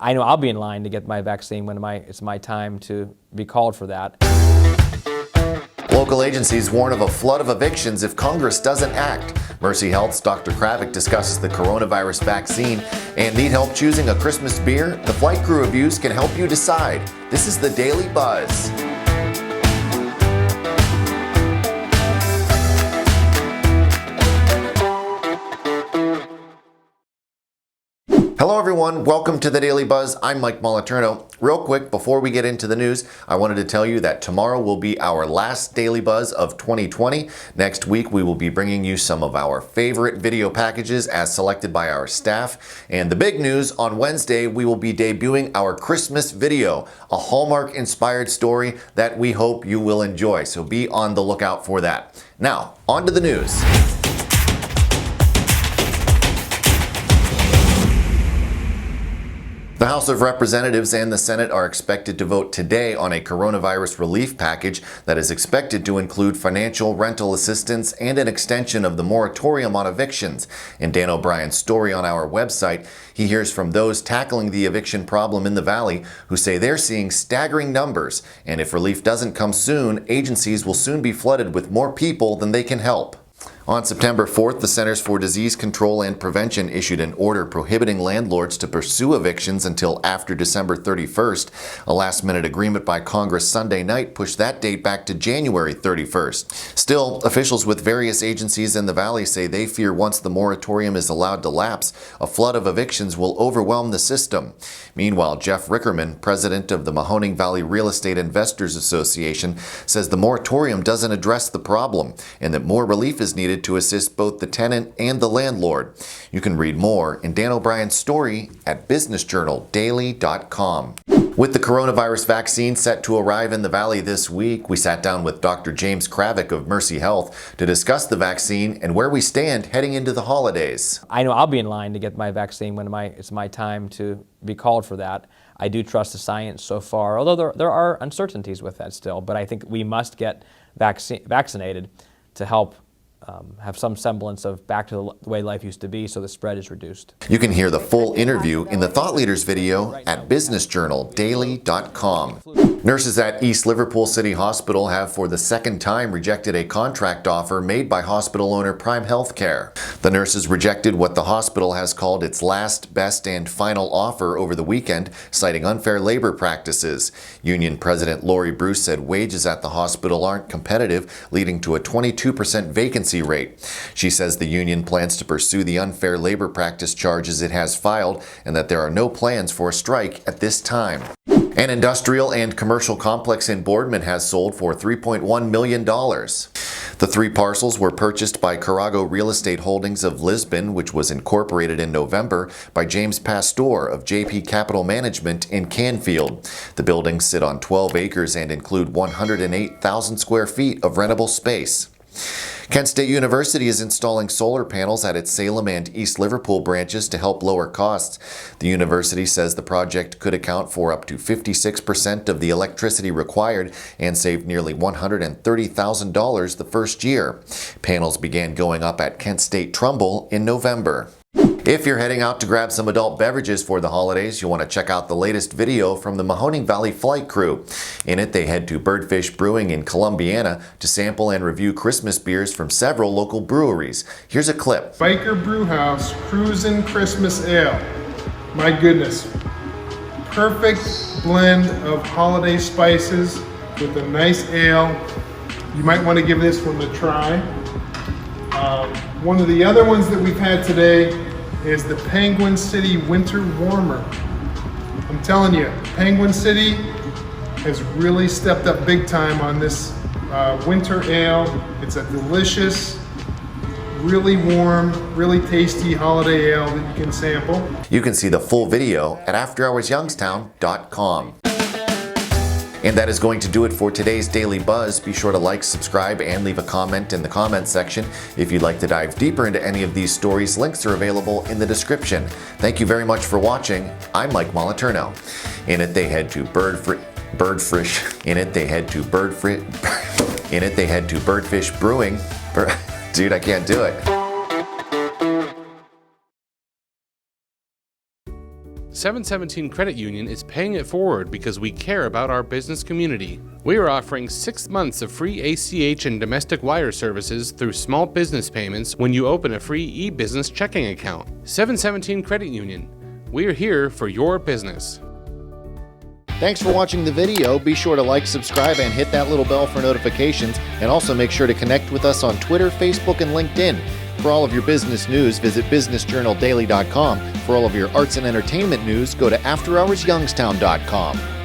I know I'll be in line to get my vaccine when it's my time to be called for that. Local agencies warn of a flood of evictions if Congress doesn't act. Mercy Health's Dr. Kravec discusses the coronavirus vaccine. And need help choosing a Christmas beer? The Flight Crew Reviews can help you decide. This is the Daily Buzz. Hello everyone, welcome to the Daily Buzz. I'm Mike Moliterno. Real quick, before we get into the news, I wanted to tell you that tomorrow will be our last Daily Buzz of 2020. Next week, we will be bringing you some of our favorite video packages as selected by our staff. And the big news, on Wednesday, we will be debuting our Christmas video, a Hallmark-inspired story that we hope you will enjoy. So be on the lookout for that. Now, on to the news. The House of Representatives and the Senate are expected to vote today on a coronavirus relief package that is expected to include financial rental assistance and an extension of the moratorium on evictions. In Dan O'Brien's story on our website, he hears from those tackling the eviction problem in the Valley who say they're seeing staggering numbers, and if relief doesn't come soon, agencies will soon be flooded with more people than they can help. On September 4th, the Centers for Disease Control and Prevention issued an order prohibiting landlords to pursue evictions until after December 31st. A last-minute agreement by Congress Sunday night pushed that date back to January 31st. Still, officials with various agencies in the Valley say they fear once the moratorium is allowed to lapse, a flood of evictions will overwhelm the system. Meanwhile, Jeff Rickerman, president of the Mahoning Valley Real Estate Investors Association, says the moratorium doesn't address the problem and that more relief is needed to assist both the tenant and the landlord. You can read more in Dan O'Brien's story at businessjournaldaily.com. With the coronavirus vaccine set to arrive in the Valley this week, we sat down with Dr. James Kravec of Mercy Health to discuss the vaccine and where we stand heading into the holidays. I know I'll be in line to get my vaccine when it's my time to be called for that. I do trust the science so far, although there are uncertainties with that still, but I think we must get vaccinated to help have some semblance of back to the way life used to be so the spread is reduced. You can hear the full interview in the Thought Leaders video at businessjournaldaily.com. Nurses at East Liverpool City Hospital have for the second time rejected a contract offer made by hospital owner Prime Healthcare. The nurses rejected what the hospital has called its last, best, and final offer over the weekend, citing unfair labor practices. Union President Lori Bruce said wages at the hospital aren't competitive, leading to a 22% vacancy rate. She says the union plans to pursue the unfair labor practice charges it has filed and that there are no plans for a strike at this time. An industrial and commercial complex in Boardman has sold for $3.1 million. The three parcels were purchased by Carago Real Estate Holdings of Lisbon, which was incorporated in November by James Pastor of JP Capital Management in Canfield. The buildings sit on 12 acres and include 108,000 square feet of rentable space. Kent State University is installing solar panels at its Salem and East Liverpool branches to help lower costs. The university says the project could account for up to 56% of the electricity required and save nearly $130,000 the first year. Panels began going up at Kent State Trumbull in November. If you're heading out to grab some adult beverages for the holidays, you'll want to check out the latest video from the Mahoning Valley Flight Crew. In it, they head to Birdfish Brewing in Columbiana to sample and review Christmas beers from several local breweries. Here's a clip. Biker Brewhouse Cruisin' Christmas Ale. My goodness. Perfect blend of holiday spices with a nice ale. You might want to give this one a try. One of the other ones that we've had today is the Penguin City Winter Warmer. I'm telling you, Penguin City has really stepped up big time on this winter ale. It's a delicious, really warm, really tasty holiday ale that you can sample. You can see the full video at afterhoursyoungstown.com. And that is going to do it for today's Daily Buzz. Be sure to like, subscribe, and leave a comment in the comments section. If you'd like to dive deeper into any of these stories, links are available in the description. Thank you very much for watching. I'm Mike Moliterno. In it, they head to Birdfish Brewing. Dude, I can't do it. 717 Credit Union is paying it forward because we care about our business community. We are offering 6 months of free ACH and domestic wire services through small business payments when you open a free e-business checking account. 717 Credit Union. We're here for your business. Thanks for watching the video. Be sure to like, subscribe, and hit that little bell for notifications. And also make sure to connect with us on Twitter, Facebook, and LinkedIn. For all of your business news, visit businessjournaldaily.com. For all of your arts and entertainment news, go to afterhoursyoungstown.com.